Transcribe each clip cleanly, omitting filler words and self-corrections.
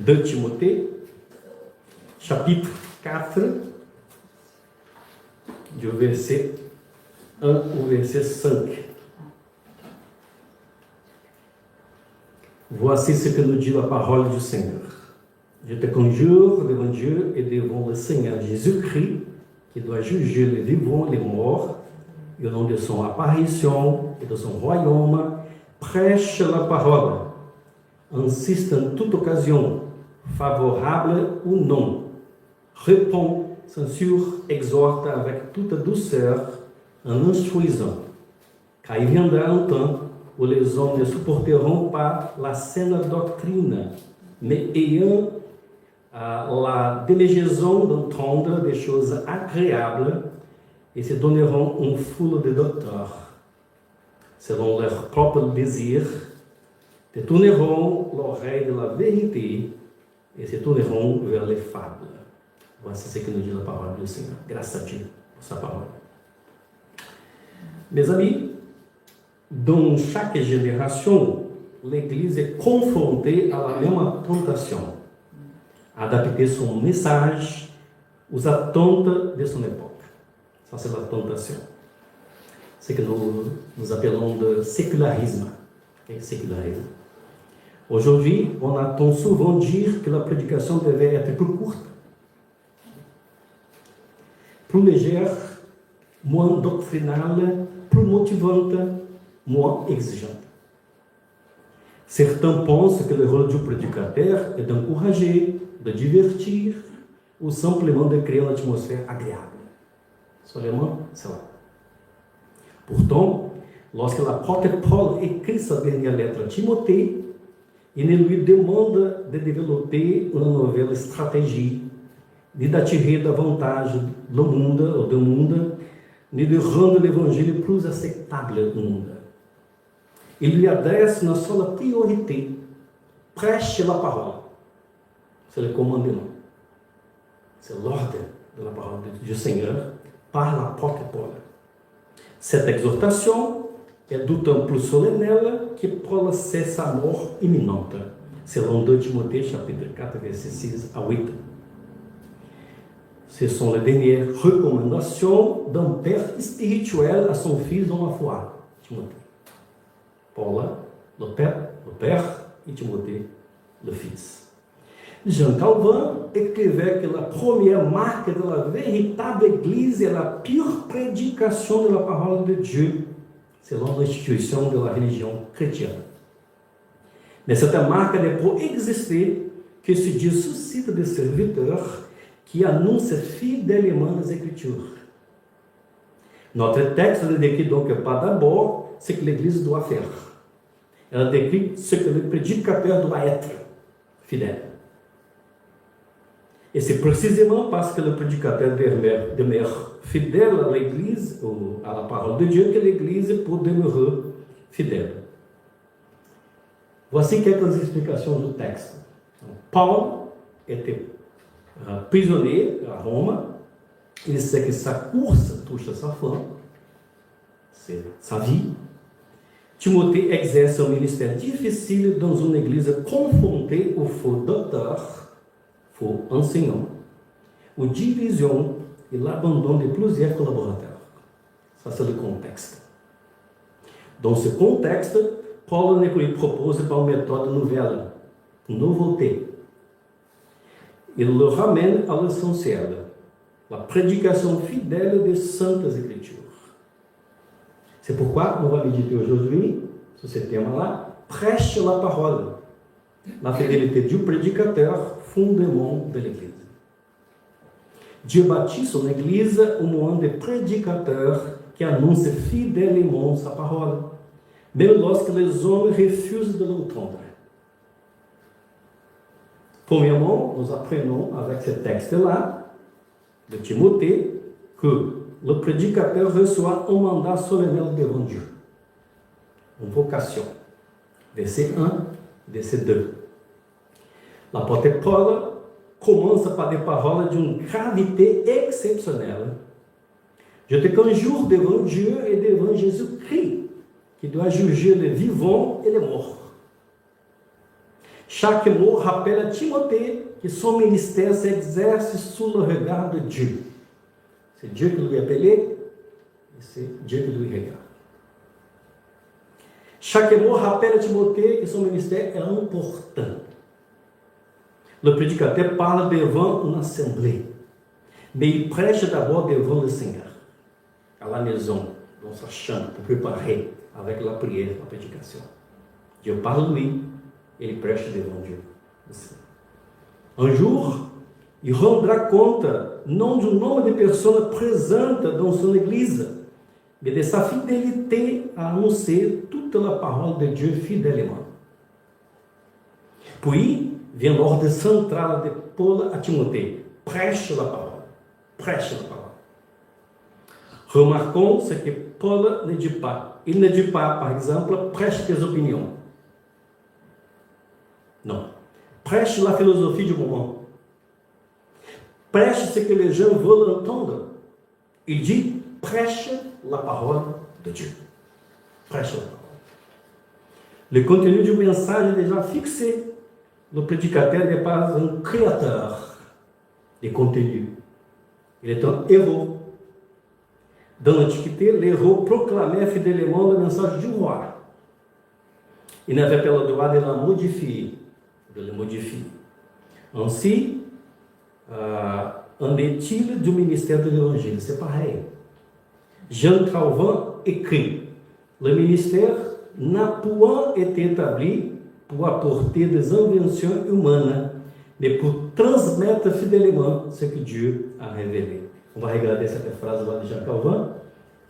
2 Timothée, chapitre 4, du verset 1 au verset 5. Voici ce que nous dit la parole du Seigneur. Je te conjure devant Dieu et devant le Seigneur Jésus-Christ, qui doit juger les vivants et les morts, et au nom de son apparition et de son royaume, prêche la parole, insiste en toute occasion, favorable ou non, répond, censure, exhorte avec toute douceur, en instruisant, car il viendra un temps où les hommes ne supporteront pas la saine doctrine, mais ayant la délégaison d'entendre des choses agréables, et se donneront une foule de docteurs, selon leur propre désir, détourneront l'oreille de la vérité et se tourneront vers les fables. Voici ce que nous dit la parole du Seigneur. Grâce à Dieu pour sa parole. Mes amis, dans chaque génération, l'Église est confrontée à la même tentation, adapter son message aux attentes de son époque. Ça, c'est la tentation. C'est ce que nous appelons de sécularisme. Okay? Sécularisme. Aujourd'hui, on entend souvent dire que la prédication devait être plus courte, plus légère, moins doctrinale, plus motivante, moins exigeante. Certains pensent que le rôle du prédicateur est d'encourager, de divertir, ou simplement de créer une atmosphère agréable. Seulement cela. Pourtant, lorsque l'apôtre Paul écrit sa dernière lettre à Timothée, il ne lui demande de développer une nouvelle stratégie, ni d'attirer davantage le monde, ni de rendre l'évangile plus acceptable au monde. Il lui adresse une seule priorité: prêche la parole. C'est le commandement. C'est l'ordre de la parole du Seigneur par l'apôtre Paul. Cette exhortation est d'autant plus solennelle que Paul sait sa mort imminente, selon 2 Timothée, chapitre 4, versets 6 à 8. Ce sont les dernières recommandations d'un père spirituel à son fils dans la foi, Timothée. Paul, le père, et Timothée, le fils. Jean Calvin écrivait que la première marque de la véritable Église est la pure prédication de la parole de Dieu, selon l'institution de la religion chrétienne. Mais cette marque ne peut exister que si Dieu suscite des serviteurs qui annoncent fidèlement les Écritures. Notre texte ne décrit donc pas d'abord ce que l'Église doit faire. Elle décrit ce que le prédicateur doit être, fidèle. Et c'est précisément parce que le prédicateur demeure fidèle à l'Église, ou à la parole de Dieu, que l'Église peut demeurer fidèle. Voici quelques explications du texte. Paul était prisonnier à Rome. Il sait que sa course touche à sa fin. C'est sa vie. Timothée exerce un ministère difficile dans une église confrontée aux faux docteurs, faux enseignants, aux divisions et l'abandon de plusieurs collaborateurs. Ça, c'est le contexte. Dans ce contexte, Paul ne lui propose pas une méthode nouvelle, une nouveauté. Il le ramène à l'essentiel, la prédication fidèle des Saintes Écritures. C'est pourquoi on va méditer aujourd'hui sur ce thème-là, prêche la parole, la fidélité du prédicateur, fondement de l'Église. Dieu bâtit son Église au moyen des prédicateurs qui annoncent fidèlement sa parole, même lorsque les hommes refusent de l'entendre. Premièrement, nous apprenons avec ce texte-là de Timothée que le prédicateur reçoit un mandat solennel devant Dieu, une vocation. Verset 1, verset 2. L'apôtre Paul commence par des paroles d'une gravité exceptionnelle. Je te conjure devant Dieu et devant Jésus-Christ, qui doit juger les vivants et les morts. Chaque mot rappelle à Timothée que son ministère s'exerce sous le regard de Dieu. C'est Dieu qui lui a appelé et c'est Dieu qui lui regarde. Chaque mot rappelle à Timothée que son ministère est important. Le prédicateur parle devant une assemblée, mais il prêche d'abord devant le Seigneur, à la maison, dans sa chambre, pour préparer avec la prière, la prédication. Dieu parle lui, et il prêche devant Dieu. Un jour, il rendra compte non du nombre de personnes présentes dans son église, mais de sa fidélité à annoncer toute la parole de Dieu fidèlement. Puis, vient l'ordre central de Paul à Timothée. Prêche la parole. Prêche la parole. Remarquons ce que Paul ne dit pas. Il ne dit pas, par exemple, prêche tes opinions. Non. Prêche la philosophie du moment. Prêche ce que les gens veulent entendre. Il dit, prêche la parole de Dieu. Prêche la parole. Le contenu du message est déjà fixé. Le prédicateur n'est pas un créateur de contenu. Il est un héros. Dans l'Antiquité, l'héros proclamait fidèlement le message du roi. Il n'avait pas le droit de le modifier. Ainsi, en est-il du ministère de l'Évangile? C'est pareil. Jean Calvin écrit, le ministère n'a point été établi pour apporter des inventions humaines, mais pour transmettre fidèlement ce que Dieu a révélé. On va regarder cette phrase là de Jean Calvin.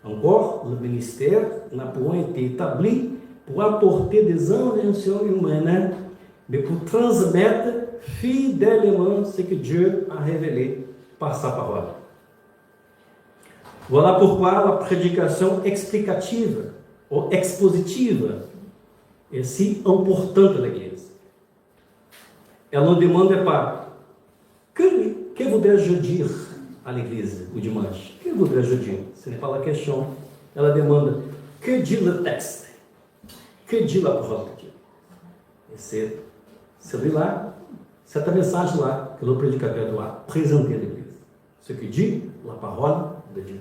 Encore, le ministère n'a point été établi pour apporter des inventions humaines, mais pour transmettre fidèlement ce que Dieu a révélé par sa parole. Voilà pourquoi la prédication explicative ou expositive est si importante à l'Église. Elle ne demande pas que voudrais-je dire à l'Église o dimanche? Que voudrais-je dire? Ce n'est pas la question. Elle demande que dit le texte? Que dit la parole de Dieu? Et c'est celui-là, cette message-là que le prédicateur doit présenter à l'Église. Ce que dit la parole de Dieu.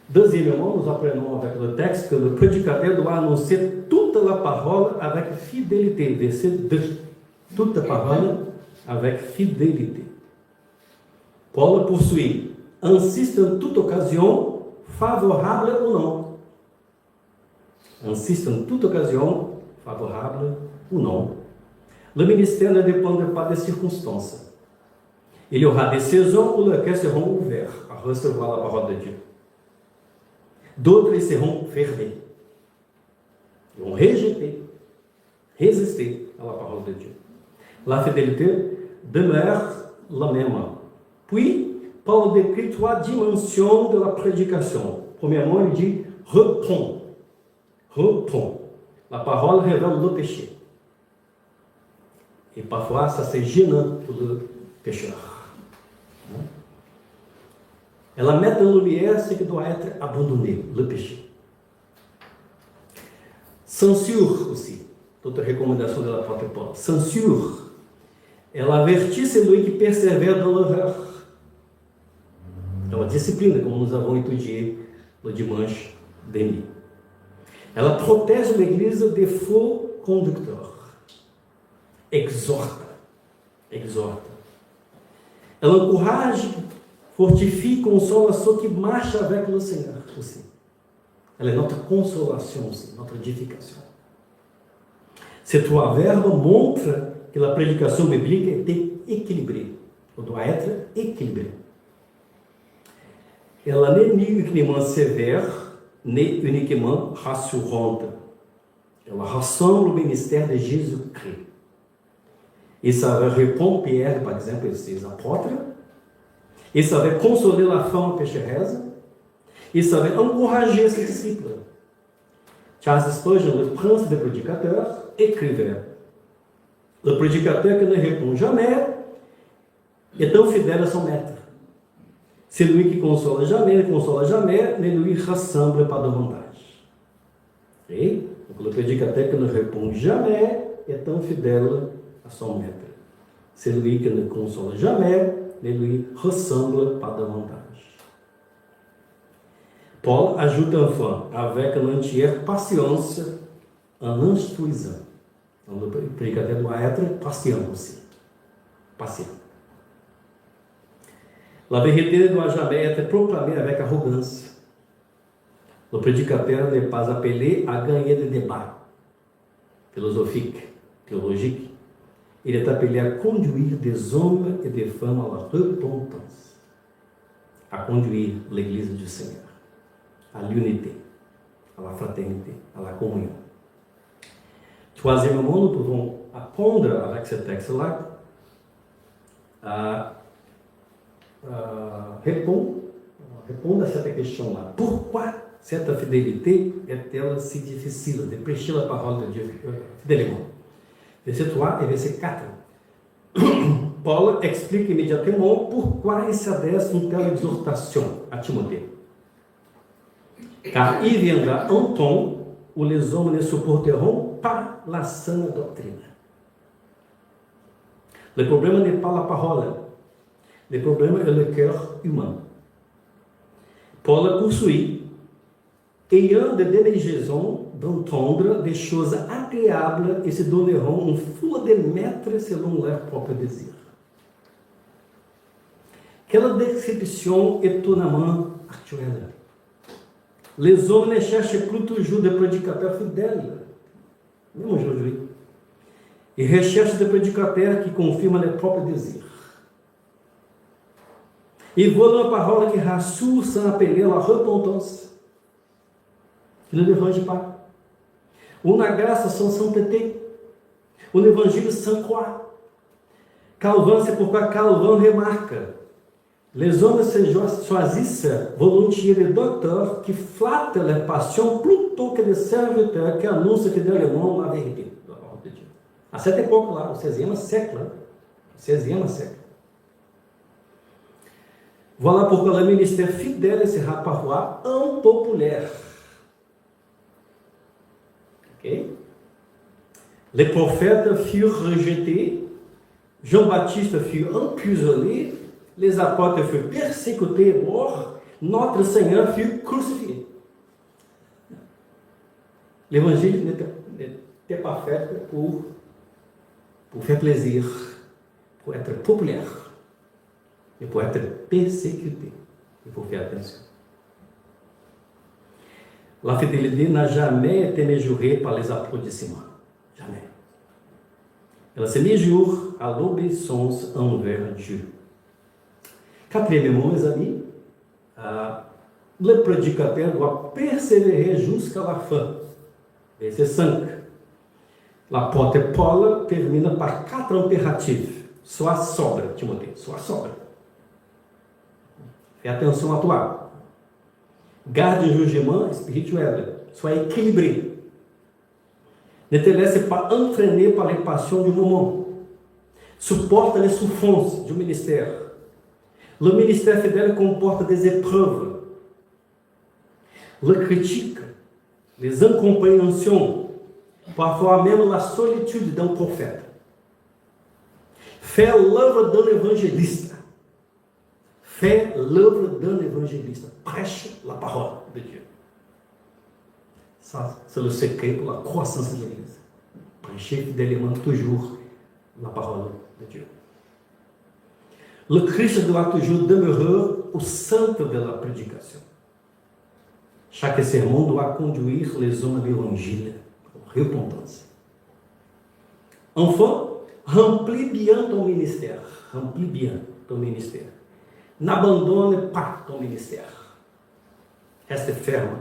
Deuxièmement, nous apprenons avec le texte que le prédicateur doit annoncer toute la parole avec fidélité. Verset 2. Toute la parole avec fidélité. Paul poursuit. Insiste en toute occasion, favorable ou non. Insiste en toute occasion, favorable ou non. Le ministère ne dépend pas des circonstances. Il y aura des saisons où les cœurs seront ouverts à recevoir la parole de Dieu. D'autres seront fermés. Ils vont résister à la parole de Dieu. La fidélité demeure la même. Puis, Paul décrit 3 dimensions de la prédication. Premièrement, il dit reprends. Reprends. La parole révèle le péché. Et parfois, ça c'est gênant pour le pécheur. Ela met en lumière ce qui doit être abandonné, le péché. Censure aussi, toute recommandation de l'apôtre Paul. Censure. Elle avertit celui qui persévère dans l'erreur. É uma disciplina, como nous avons étudié le dimanche dernier. Ela protège l'Église des faux conducteurs. Exorta. Ela encourage, fortifie, consola ceux qui marchent avec le Seigneur aussi. Elle est notre consolation aussi, notre édification. Ces 3 verbes montrent que la prédication biblique était équilibrée. Elle doit être équilibrée. Elle n'est ni uniquement sévère, ni uniquement rassurante. Elle rassemble le ministère de Jésus-Christ. Et ça va répondre, Pierre, par exemple, et ses apôtres. Et ça va consoler la femme pécheresse. Et ça va encourager ses disciples. Charles Spurgeon, le prince des prédicateurs, écrivait: le prédicateur qui ne répond jamais est infidèle à son maître. Celui qui consola jamais, ne lui rassemble pas davantage. Et donc, le prédicateur qui ne répond jamais est un fidèle à son maître. Celui qui ne console jamais ne lui ressemble pas davantage. Paul ajuda enfin, avec une entière patience, en instruisant. Donc, le prédicateur doit être patient aussi. Patient. La vérité ne doit jamais être proclamée avec arrogance. Le prédicateur n'est pas appelé à gagner des débats philosophiques, théologiques. Il est appelé à conduire des hommes et des femmes à la repentance, à conduire l'Église du Seigneur, à l'unité, à la fraternité, à la communion. Troisièmement, nous pouvons apprendre avec ce texte-là à répondre à cette question-là. Pourquoi cette fidélité est-elle si difficile de prêcher la parole de Dieu fidèlement? Verset 3 et verset 4. Paul explique immédiatement pourquoi il s'adresse une telle exhortation à Timothée. Car il viendra un temps où les hommes ne supporteront pas la saine doctrine. Le problème n'est pas la parole, le problème est le cœur humain. Paul poursuit, ayant de dénégaisons d'entendre des choses agréables et se donneront une foule de maîtres selon leur propre désir. Quelle description étonnamment actuelle. Les hommes ne cherchent plus toujours des prédicateurs fidèles, même aujourd'hui. Ils recherchent des prédicateurs qui confirment leurs propres désirs. Ils veulent une parole qui rassure sans appeler à la repentance, qui ne dérange pas. Une grâce sans sainteté. Un évangile sans croix. Calvin, c'est pourquoi Calvin remarque: les hommes choisissent volontiers des docteurs qui flattent leur passion plutôt que des serviteurs qui annoncent fidèlement la vérité de la parole de Dieu. À cette époque-là, au XVIe siècle, voilà pourquoi le ministère fidèle sera parfois impopulaire. Okay? Les prophètes furent rejetés, Jean-Baptiste fut emprisonné, les apôtres furent persécutés et morts, notre Seigneur fut crucifié. L'évangile n'était pas fait pour faire plaisir, pour être populaire, mais pour être persécuté. Il faut faire attention. La fidélité n'a jamais été mesurée par les applaudissements. Jamais. Elle se mesure à l'obéissance envers Dieu. Quatrièmement, mes amis, le prédicateur doit persévérer jusqu'à la fin. Verset 5. L'apôtre Paul termine par 4 impératifs. Sois sobre, Timothée, sois sobre. Fais attention à toi. Garde le jugement spirituel. Sois équilibré. Ne te laisse pas entraîner par les passions du moment. Supporte les souffrances du ministère. Le ministère fidèle comporte des épreuves. La critique, les incompréhensions, parfois même la solitude d'un prophète. Fais l'œuvre d'un évangéliste. Fais l'œuvre d'un évangéliste. Prêche la parole de Dieu. Ça, c'est le secret pour la croissance de l'Église. Prêcher fidèlement toujours la parole de Dieu. Le Christ doit toujours demeurer au centre de la prédication. Chaque sermon doit conduire les hommes à l'évangile, à la repentance. Enfin, remplis bien ton ministère. Remplis bien ton ministère. N'abandonne pas ton ministère. Reste ferme.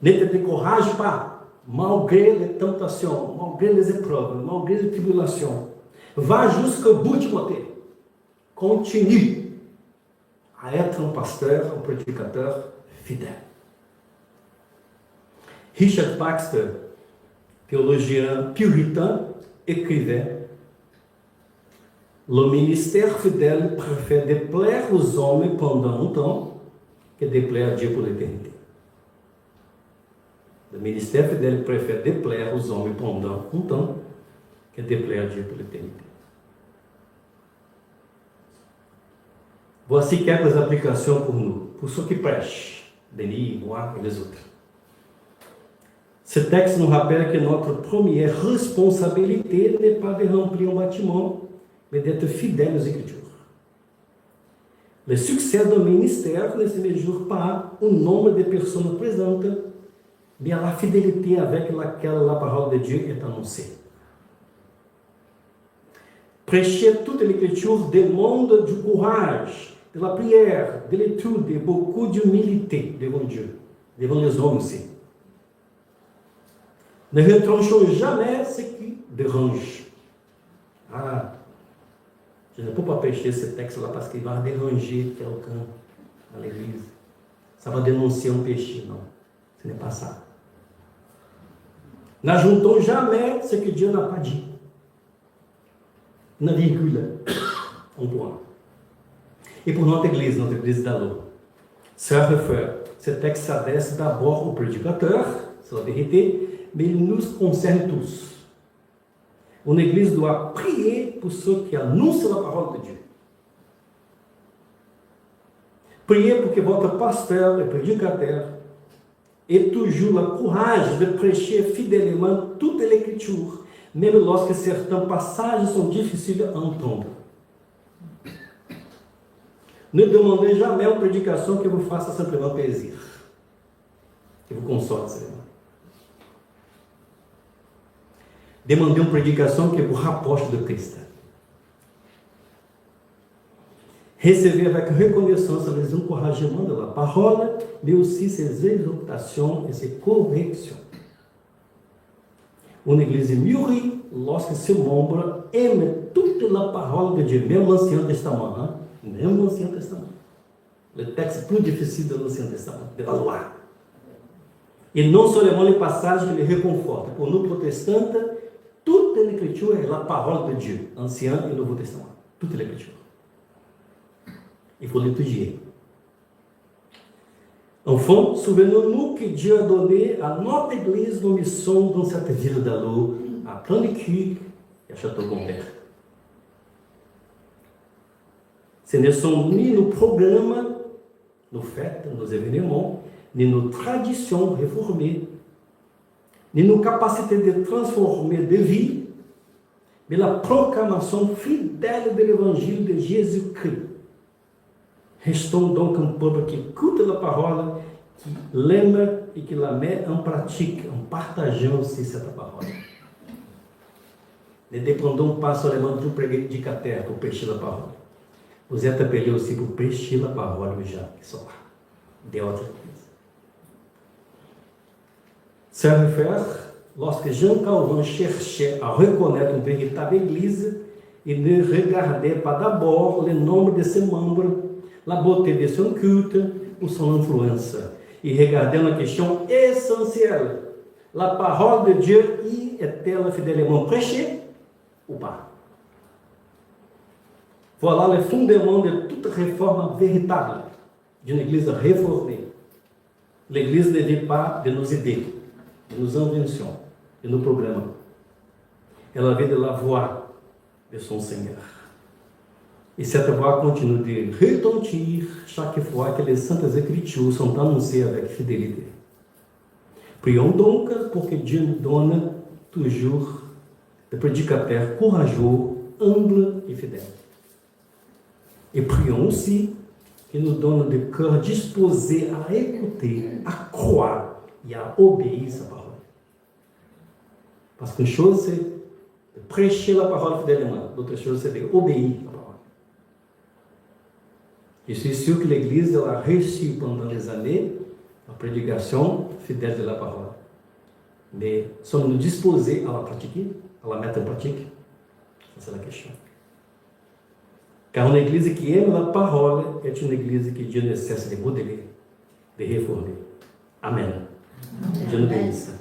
Ne te décourage pas, malgré les tentations, malgré les épreuves, malgré les tribulations. Va jusqu'au bout, Timothée. Continue à être un pasteur, un prédicateur fidèle. Richard Baxter, théologien puritain, écrivait: le ministère fidèle préfère déplaire aux hommes pendant un temps que déplaire à Dieu pour l'éternité. Le ministère fidèle préfère déplaire aux hommes pendant un temps que déplaire Dieu pour l'éternité. Voici quelques applications pour nous, pour ceux qui prêchent, Denis, moi et les autres. Ce texte nous rappelle que notre première responsabilité n'est pas de remplir un bâtiment, mais d'être fidèle aux Écritures. Le succès du ministère ne se mesure pas au nombre de personnes présentes, mais à la fidélité avec laquelle la parole de Dieu est annoncée. Prêcher toute l'Écriture demande du courage, de la prière, de l'étude et beaucoup d'humilité devant Dieu, devant les hommes aussi. Ne retranchons jamais ce qui dérange. Ah, je ne peux pas prêcher ce texte-là parce qu'il va déranger quelqu'un dans l'église. Ça va dénoncer un péché. Non, ce n'est pas ça. N'ajoutons jamais ce que Dieu n'a pas dit. Une virgule, un point. Et pour notre église d'Allo, sœurs et frères, ce texte s'adresse d'abord au prédicateur, c'est la vérité, mais il nous concerne tous. Une église doit prier pour ceux qui annoncent la parole de Dieu. Priez pour que votre pasteur et prédicateur ait toujours le courage de prêcher fidèlement toute l'Écriture, même lorsque certains passages sont difficiles à entendre. Ne demandez jamais une prédication que vous fasse simplement plaisir, que vous console seulement. Demandez une prédication qui vous rapproche de Christ. Recevez avec reconnaissance les encouragements de la parole, mais aussi ses exhortations et ses corrections. Une église mûrit lorsque ses membres aiment toute la parole de Dieu, même l'Ancien Testament. Même l'Ancien Testament. Le texte plus difficile de l'Ancien Testament, de la loi. Et non seulement les passages qui les réconfortent. Pour nous protestantes, toute l'Écriture est la parole de Dieu, Ancien et Nouveau Testament. Toute l'Écriture. Il faut l'étudier. Enfin, souvenons-nous que Dieu a donné à notre Église une mission dans cette ville d'Allo, à Planicuque et à Château-Gontier. Ce ne sont ni nos programmes, nos fêtes, nos événements, ni nos traditions réformées, ni nos capacités de transformer de vie, mais la proclamation fidèle de l'évangile de Jésus-Christ. Restons donc un peuple qui écoute la parole, qui l'aime et qui la met en pratique, en partageant aussi cette parole. Ne dépendons pas seulement du prédicateur pour prêcher la parole. Vous êtes appelés aussi pour prêcher la parole aux gens qui sont là, des autres églises. Sœurs et frères, lorsque Jean Calvin cherchait à reconnaître une véritable église, il ne regardait pas d'abord le nombre de ses membres, la beauté de son culte ou son influence. Il regardait une question essentielle. La parole de Dieu y est-elle fidèlement prêchée ou pas? Voilà le fondement de toute réforme véritable d'une église réformée. L'église ne vit pas de nos idées, de nos inventions, de nos programmes. Elle vit de la voix de son Seigneur. Et cette voix continue de retentir chaque fois que les Saintes Écritures sont annoncées avec fidélité. Prions donc pour que Dieu nous donne toujours des prédicateurs courageux, humbles et fidèles. Et prions aussi qu'il nous donne des cœurs disposés à écouter, à croire et à obéir sa parole. Parce qu'une chose, c'est de prêcher la parole fidèlement. L'autre chose, c'est d'obéir la parole. Je suis sûr que l'Église a reçu pendant les années la prédication fidèle de la parole. Mais sommes-nous disposés à la pratiquer, à la mettre en pratique? C'est la question. Car une église qui aime la parole est une église que Dieu ne cesse de modeler, de réformer. Amen. Dieu nous bénisse.